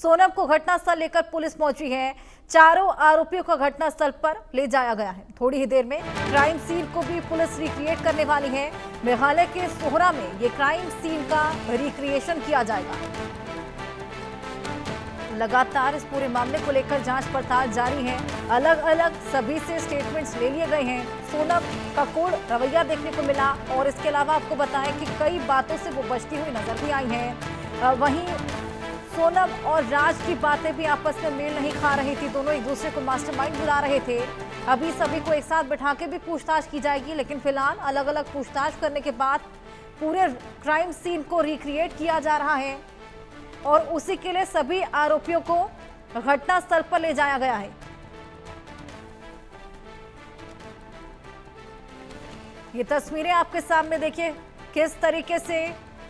सोनम को घटनास्थल लेकर पुलिस पहुंची है। चारों आरोपियों को घटनास्थल पर ले जाया गया है। थोड़ी ही देर में क्राइम सीन को भी पुलिस रिक्रिएट करने वाली है। मेघालय के सोहरा में ये क्राइम सीन का रिक्रिएशन किया जाएगा। लगातार इस पूरे मामले को लेकर जांच पड़ताल जारी है। अलग अलग सभी से स्टेटमेंट्स ले लिए गए हैं। सोनम का कोड रवैया देखने को मिला और इसके अलावा आपको बताएं कि कई बातों से वो बचती हुई नजर भी आई हैं। वहीं सोनम और राज की बातें भी आपस में मेल नहीं खा रही थी। दोनों एक दूसरे को मास्टरमाइंड बुला रहे थे। अभी सभी को एक साथ बिठा के भी पूछताछ की जाएगी, लेकिन फिलहाल अलग अलग पूछताछ करने के बाद पूरे क्राइम सीन को रिक्रिएट किया जा रहा है और उसी के लिए सभी आरोपियों को घटनास्थल पर ले जाया गया है। ये तस्वीरें आपके सामने देखिए किस तरीके से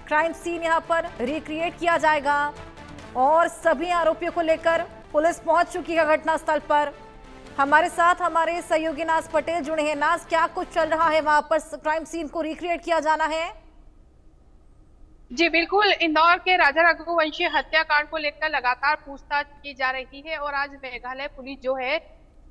क्राइम सीन यहां पर रिक्रिएट किया जाएगा और सभी आरोपियों को लेकर पुलिस पहुंच चुकी है घटनास्थल पर। हमारे साथ हमारे सहयोगी नाज पटेल जुड़े हैं। नाज, क्या कुछ चल रहा है वहां पर? क्राइम सीन को रिक्रिएट किया जाना है। जी बिल्कुल, इंदौर के राजा रघुवंशी हत्याकांड को लेकर लगातार पूछताछ की जा रही है और आज मेघालय पुलिस जो है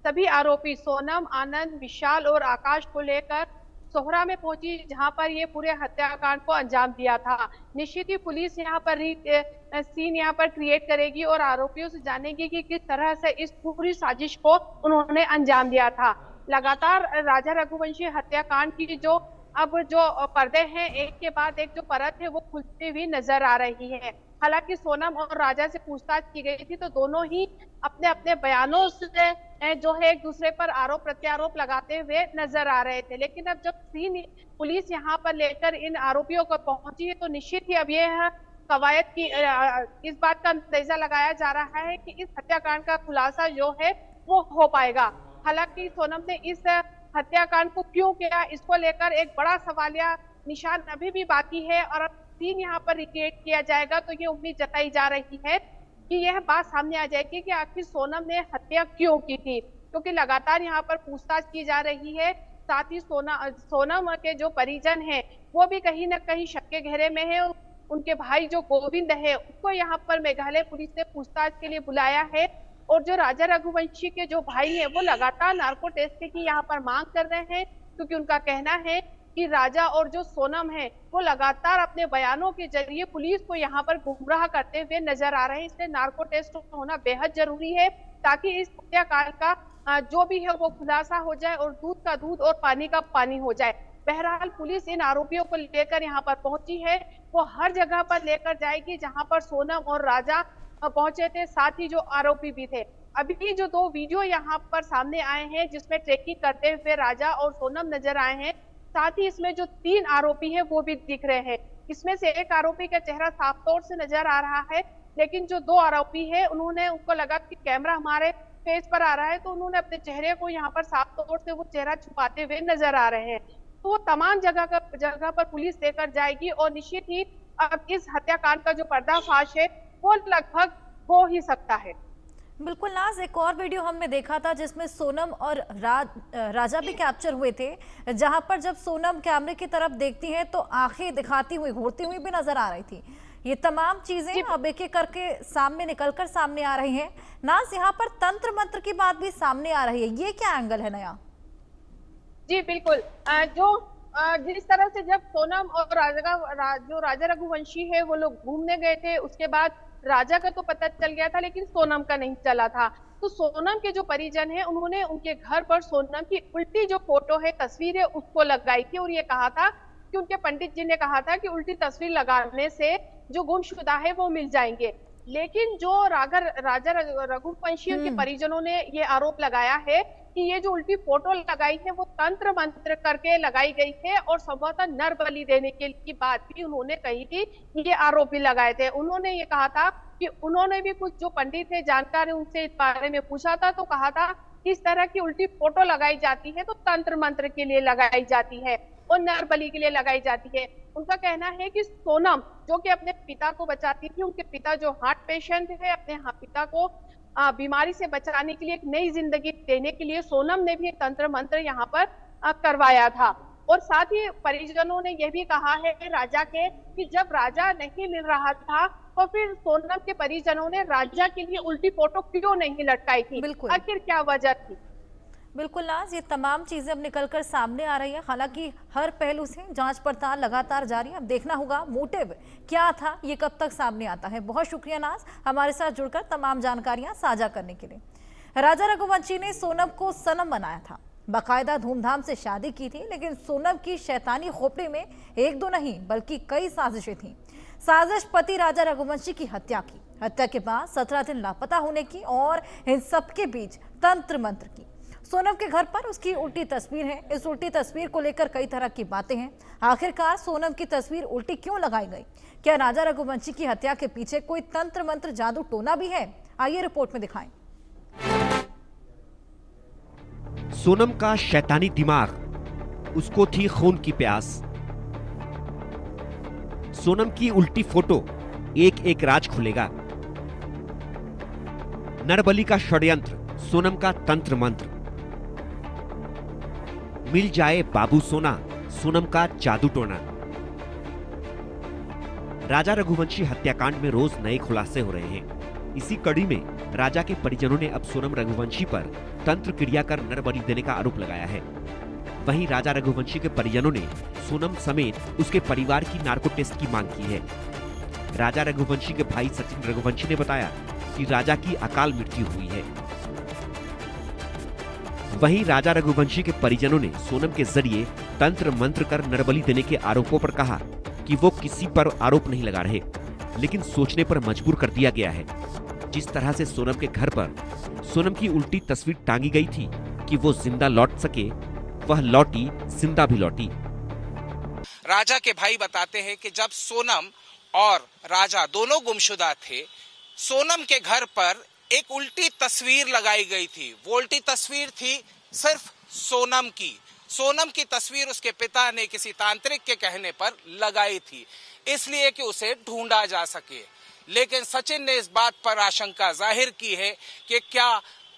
सभी आरोपी सोनम, आनंद, विशाल और आकाश को लेकर सोहरा में पहुंची, जहां पर ये पूरे हत्याकांड को अंजाम दिया था। निश्चित ही पुलिस यहां पर सीन यहां पर क्रिएट करेगी और आरोपियों से जानेगी कि किस तरह से इस पूरी साजिश को उन्होंने अंजाम दिया था। लगातार राजा रघुवंशी हत्याकांड की जो पर्दे हैं, एक के बाद एक जो परत है वो खुलती हुई नजर आ रही है। हालांकि सोनम और राजा से पूछताछ की गई थी तो दोनों ही अपने अपने बयानों से जो है एक दूसरे पर आरोप प्रत्यारोप लगाते हुए नजर आ रहे थे। लेकिन अब जब पुलिस यहाँ पर लेकर इन आरोपियों को पहुंची है तो निश्चित ही अब यह कवायद की इस बात का अंदाजा लगाया जा रहा है कि इस हत्याकांड का खुलासा जो है वो हो पाएगा। हालांकि सोनम ने इस हत्याकांड को क्यों किया, इसको लेकर एक बड़ा सवालिया निशान अभी भी बाकी है और अब सीन यहाँ पर रिक्रिएट किया जाएगा तो ये उम्मीद जताई जा रही है कि यह बात सामने आ जाएगी कि आखिर सोनम ने हत्या क्यों की थी, क्योंकि लगातार यहाँ पर पूछताछ की जा रही है। साथ ही सोनम के जो परिजन हैं वो भी कहीं ना कहीं शक के घेरे में है। उनके भाई जो गोविंद है उसको यहाँ पर मेघालय पुलिस ने पूछताछ के लिए बुलाया है और जो राजा रघुवंशी के जो भाई हैं वो लगातार नार्को टेस्ट की यहाँ पर मांग कर रहे हैं, क्योंकि उनका कहना है कि राजा और जो सोनम है वो लगातार अपने बयानों के जरिए पुलिस को यहाँ पर गुमराह करते हुए नजर आ रहे हैं। इसलिए नार्को टेस्ट होना बेहद जरूरी है ताकि इस हत्याकांड का जो भी है वो खुलासा हो जाए और दूध का दूध और पानी का पानी हो जाए। बहरहाल पुलिस इन आरोपियों को लेकर यहाँ पर पहुंची है, वो हर जगह पर लेकर जाएगी जहाँ पर सोनम और राजा पहुंचे थे, साथ ही जो आरोपी भी थे। अभी जो दो वीडियो यहाँ पर सामने आए हैं जिसमें ट्रैकिंग करते हुए राजा और सोनम नजर आए हैं, साथ ही इसमें जो 3 आरोपी हैं वो भी दिख रहे हैं। इसमें से एक आरोपी का चेहरा साफ तौर से नजर आ रहा है, लेकिन जो 2 आरोपी है उनको लगा कि कैमरा हमारे फेस पर आ रहा है तो उन्होंने अपने चेहरे को यहाँ पर साफ तौर से वो चेहरा छुपाते हुए नजर आ रहे हैं। तो वो तमाम जगह पर पुलिस लेकर जाएगी और निश्चित ही अब इस हत्याकांड का जो पर्दाफाश है वो लगभग हो ही सकता है। बिल्कुल नाज, एक और वीडियो हमने देखा था जिसमें सोनम और राजा भी कैप्चर हुए थे, जहां पर जब सोनम कैमरे की तरफ देखती हैं तो आंखें दिखाती हुई घूरती हुई भी नजर आ रही थी। ये तमाम चीजें अब एक एक करके निकलकर सामने आ रही हैं। नाज, यहाँ पर तंत्र मंत्र की बात भी सामने आ रही है, ये क्या एंगल है नया? जी बिल्कुल, जिस तरह से जब सोनम और राजा रघुवंशी है वो लोग घूमने गए थे, उसके बाद राजा का तो पता चल गया था लेकिन सोनम का नहीं चला था। तो सोनम के जो परिजन हैं उन्होंने उनके घर पर सोनम की उल्टी जो फोटो है, तस्वीर है, उसको लगाई थी और ये कहा था कि उनके पंडित जी ने कहा था कि उल्टी तस्वीर लगाने से जो गुमशुदा है वो मिल जाएंगे। लेकिन जो राजा रघुवंशी के परिजनों ने ये आरोप लगाया है कि ये जो उल्टी फोटो लगाई है वो तंत्र मंत्र करके लगाई गई है और संभवतः नर बलि देने की बात भी उन्होंने कही थी। ये आरोप भी लगाए थे। उन्होंने ये कहा था कि उन्होंने भी कुछ जो पंडित थे, जानकार है, उनसे इस बारे में पूछा था तो कहा था कि इस तरह की उल्टी फोटो लगाई जाती है तो तंत्र मंत्र के लिए लगाई जाती है और नर बलि के लिए लगाई जाती है। उनका कहना है कि सोनम जो कि अपने पिता को बचाती थी, उनके पिता जो हार्ट पेशेंट है, अपने पिता को बीमारी से बचाने के लिए, एक नई जिंदगी देने के लिए सोनम ने भी तंत्र मंत्र यहाँ पर करवाया था। और साथ ही परिजनों ने यह भी कहा है राजा के कि जब राजा नहीं मिल रहा था और फिर सोनम के परिजनों ने राजा के लिए उल्टी फोटो क्यों नहीं लटकाई थी, बिल्कुल। आखिर क्या वजह थी? बिल्कुल नाज, ये तमाम चीजें अब निकलकर सामने आ रही है। हालांकि हर पहलू से जांच पड़ताल लगातार जारी है। अब देखना होगा मोटिव क्या था, ये कब तक सामने आता है। बहुत शुक्रिया नाज, हमारे साथ जुड़कर तमाम जानकारियां साझा करने के लिए। राजा रघुवंशी ने सोनम को सनम बनाया था, बाकायदा धूमधाम से शादी की थी, लेकिन सोनम की शैतानी खोपड़ी में एक दो नहीं बल्कि कई साजिशें थीं। साजिश पति राजा रघुवंशी की हत्या की, हत्या के बाद 17 दिन लापता होने की और इन सबके बीच तंत्र मंत्र की। सोनम के घर पर उसकी उल्टी तस्वीर है। इस उल्टी तस्वीर को लेकर कई तरह की बातें हैं। आखिरकार सोनम की तस्वीर उल्टी क्यों लगाई गई? क्या राजा रघुवंशी की हत्या के पीछे कोई तंत्र मंत्र जादू टोना भी है? आइए रिपोर्ट में दिखाएं। सोनम का शैतानी दिमाग, उसको थी खून की प्यास। सोनम की उल्टी फोटो, एक एक राज खुलेगा। नरबली का षड्यंत्र, सोनम का तंत्र मंत्र। मिल जाए बाबू सोना, सोनम का जादू टोना। राजा रघुवंशी हत्याकांड में रोज नए खुलासे हो रहे हैं। इसी कड़ी में राजा के परिजनों ने अब सोनम रघुवंशी पर तंत्र क्रिया कर नरबली देने का आरोप लगाया है। वहीं राजा रघुवंशी के परिजनों ने सोनम समेत उसके परिवार की नार्को टेस्ट की मांग की है। राजा रघुवंशी के भाई सचिन रघुवंशी ने बताया कि राजा की अकाल मृत्यु हुई है। वहीं राजा रघुवंशी के परिजनों ने सोनम के जरिए तंत्र मंत्र कर नरबली देने के आरोपों पर कहा कि वो किसी पर आरोप नहीं लगा रहे, लेकिन सोचने पर मजबूर कर दिया गया है। जिस तरह से सोनम के घर पर सोनम की उल्टी तस्वीर टांगी गई थी कि वो जिंदा लौट सके, वह लौटी, जिंदा भी लौटी। राजा के भाई बताते हैं कि जब सोनम और राजा दोनों गुमशुदा थे, सोनम के घर पर एक उल्टी तस्वीर लगाई गई थी। वो उल्टी तस्वीर थी सिर्फ सोनम की। सोनम की तस्वीर उसके पिता ने किसी तांत्रिक के कहने पर लगाई थी, इसलिए कि उसे ढूंढा जा सके। लेकिन सचिन ने इस बात पर आशंका जाहिर की है कि क्या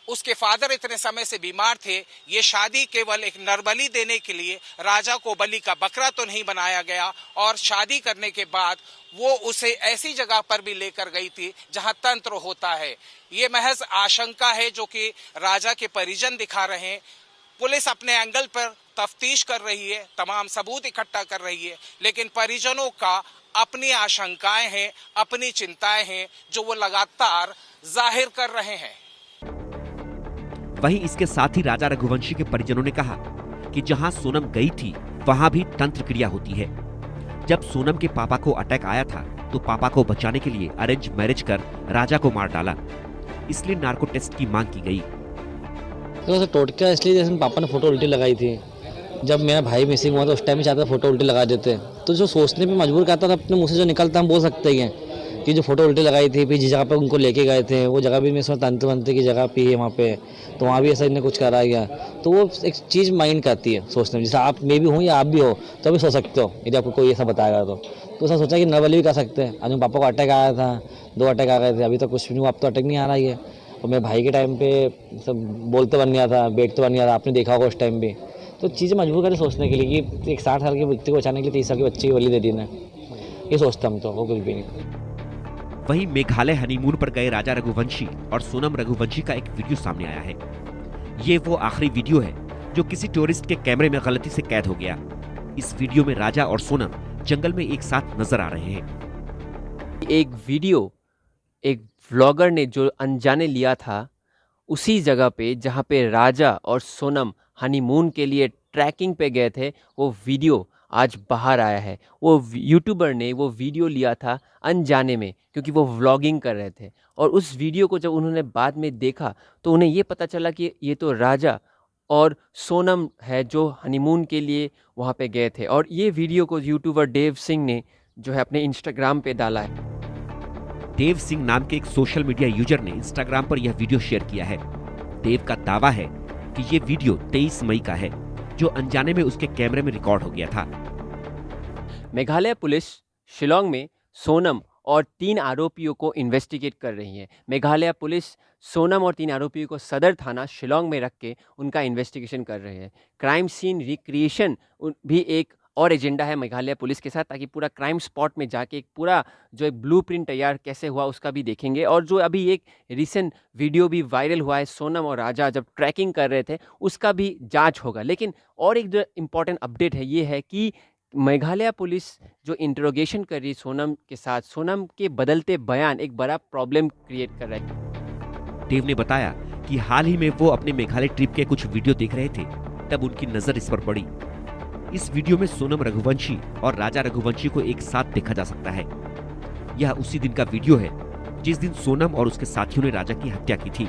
उसके फादर इतने समय से बीमार थे, ये शादी केवल एक नरबली देने के लिए राजा को बलि का बकरा तो नहीं बनाया गया, और शादी करने के बाद वो उसे ऐसी जगह पर भी लेकर गई थी जहां तंत्र होता है। ये महज आशंका है जो कि राजा के परिजन दिखा रहे हैं। पुलिस अपने एंगल पर तफ्तीश कर रही है, तमाम सबूत इकट्ठा कर रही है, लेकिन परिजनों का अपनी आशंकाएं हैं, अपनी चिंताएं हैं जो वो लगातार जाहिर कर रहे हैं। वहीं इसके साथ ही राजा रघुवंशी के परिजनों ने कहा कि जहां सोनम गई थी वहां भी तंत्र क्रिया होती है। जब सोनम के पापा को अटैक आया था तो पापा को बचाने के लिए अरेंज मैरिज कर राजा को मार डाला, इसलिए नार्को टेस्ट की मांग की गई। तो टोटका इसलिए जैसे पापा ने फोटो उल्टी लगाई थी, जब मेरा भाई मिसिंग हुआ तो उस टाइम में चाहता था फोटो उल्टी लगा देते, तो जो सोचने पे मजबूर करता था, अपने मुंह से जो निकलता हम बोल सकते हैं कि जो फोटो उल्टी लगाई थी, फिर जिस जगह पर उनको लेके गए थे वो जगह भी मैं इसमें तंत्र मंत्र की जगह पे है वहाँ पे, तो वहाँ भी ऐसा इन्हें कुछ करा गया। तो वो एक चीज़ माइंड करती है सोचने में, जैसे आप मैं भी हूँ या आप भी हो तो अभी सोच सकते हो यदि आपको कोई ऐसा बताएगा तो ऐसा सोचा कि नरबली भी कर सकते हैं। आज पापा को अटैक आया था, 2 अटैक आ गए थे, अभी तक कुछ भी नहीं, अब तो अटैक नहीं आ रहा है। और मेरे भाई के टाइम पे सब बोलते बन गया था, बैठते बन गया था, आपने देखा होगा उस टाइम भी। तो चीज़ें मजबूर करें सोचने के लिए कि एक 60 साल के व्यक्ति को बचाने के लिए 30 साल के बच्चे की बलि दे दी ना, ये सोचता हम तो, वो कुछ भी नहीं। वहीं मेघालय हनीमून पर गए राजा रघुवंशी और सोनम रघुवंशी का एक वीडियो सामने आया है। ये वो आखिरी वीडियो है जो किसी टूरिस्ट के कैमरे में गलती से कैद हो गया। इस वीडियो में राजा और सोनम जंगल में एक साथ नजर आ रहे हैं। एक वीडियो एक व्लॉगर ने जो अनजाने लिया था उसी जगह पे जहाँ पे राजा और सोनम हनीमून के लिए ट्रैकिंग पे गए थे, वो वीडियो आज बाहर आया है। वो यूट्यूबर ने वो वीडियो लिया था अनजाने में, क्योंकि वो व्लॉगिंग कर रहे थे, और उस वीडियो को जब उन्होंने बाद में देखा तो उन्हें ये पता चला कि ये तो राजा और सोनम है जो हनीमून के लिए वहाँ पे गए थे। और ये वीडियो को यूट्यूबर देव सिंह ने जो है अपने इंस्टाग्राम पे डाला है। देव सिंह नाम के एक सोशल मीडिया यूजर ने इंस्टाग्राम पर यह वीडियो शेयर किया है। देव का दावा है कि ये वीडियो 23 मई का है, जो अनजाने में उसके कैमरे में रिकॉर्ड हो गया था। मेघालय पुलिस शिलोंग में सोनम और 3 आरोपियों को इन्वेस्टिगेट कर रही है। मेघालय पुलिस सोनम और 3 आरोपियों को सदर थाना शिलोंग में रख के उनका इन्वेस्टिगेशन कर रहे हैं। क्राइम सीन रिक्रिएशन भी एक और एजेंडा है मेघालय पुलिस के साथ, ताकि पूरा क्राइम स्पॉट में जाके एक पूरा जो एक ब्लूप्रिंट तैयार कैसे हुआ उसका भी देखेंगे। और जो अभी एक रिसेंट वीडियो भी वायरल हुआ है सोनम और राजा जब ट्रैकिंग कर रहे थे, उसका भी जांच होगा। लेकिन और एक जो इम्पॉर्टेंट अपडेट है ये है कि मेघालय पुलिस जो इंटरोगेशन कर रही सोनम के साथ, सोनम के बदलते बयान एक बड़ा प्रॉब्लम क्रिएट कर रहा है। देव ने बताया कि हाल ही में वो अपने मेघालय ट्रिप के कुछ वीडियो देख रहे थे, तब उनकी नजर इस पर पड़ी। इस वीडियो में सोनम रघुवंशी और राजा रघुवंशी को एक साथ देखा जा सकता है। यह उसी दिन का वीडियो है जिस दिन सोनम और उसके साथियों ने राजा की हत्या की थी।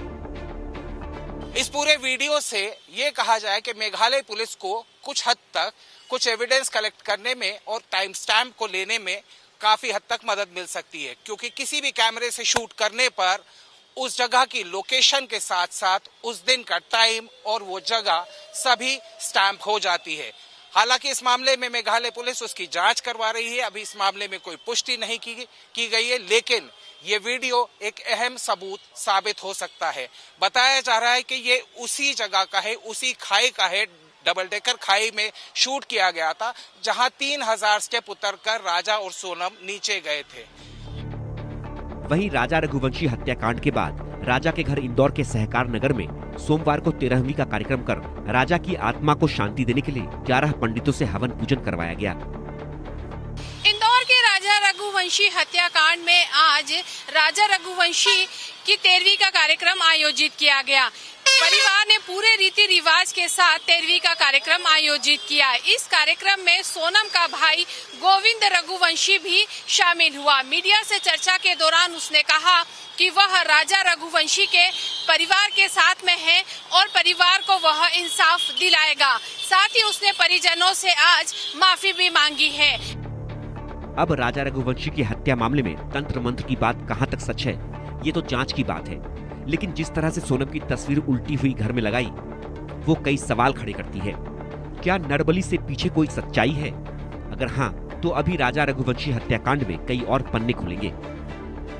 इस पूरे वीडियो से ये कहा जाए कि मेघालय पुलिस को कुछ हद तक कुछ एविडेंस कलेक्ट करने में और टाइम स्टैम्प को लेने में काफी हद तक मदद मिल सकती है, क्योंकि किसी भी कैमरे से शूट करने पर उस जगह की लोकेशन के साथ साथ उस दिन का टाइम और वो जगह सभी स्टैम्प हो जाती है। हालांकि इस मामले में मेघालय पुलिस उसकी जांच करवा रही है। अभी इस मामले में कोई पुष्टि नहीं की गई है, लेकिन ये वीडियो एक अहम सबूत साबित हो सकता है। बताया जा रहा है कि ये उसी जगह का है, उसी खाई का है, डबल डेकर खाई में शूट किया गया था, जहां 3000 स्टेप उतरकर राजा और सोनम नीचे गए थे। वहीं राजा रघुवंशी हत्याकांड के बाद राजा के घर इंदौर के सहकार नगर में सोमवार को 13वीं का कार्यक्रम कर राजा की आत्मा को शांति देने के लिए 11 पंडितों से हवन पूजन करवाया गया। इंदौर के राजा रघुवंशी हत्याकांड में आज राजा रघुवंशी की 13वीं का कार्यक्रम आयोजित किया गया। परिवार ने पूरे रीति रिवाज के साथ 13वीं का कार्यक्रम आयोजित किया। इस कार्यक्रम में सोनम का भाई गोविंद रघुवंशी भी शामिल हुआ। मीडिया से चर्चा के दौरान उसने कहा कि वह राजा रघुवंशी के परिवार के साथ में है और परिवार को वह इंसाफ दिलाएगा। साथ ही उसने परिजनों से आज माफी भी मांगी है। अब राजा रघुवंशी की हत्या मामले में तंत्र मंत्र की बात कहां तक सच है, ये तो जांच की बात है। लेकिन जिस तरह से सोनम की तस्वीर उल्टी हुई घर में लगाई, वो कई सवाल खड़े करती है। क्या नरबली से पीछे कोई सच्चाई है? अगर हाँ, तो अभी राजा रघुवंशी हत्याकांड में कई और पन्ने खुलेंगे।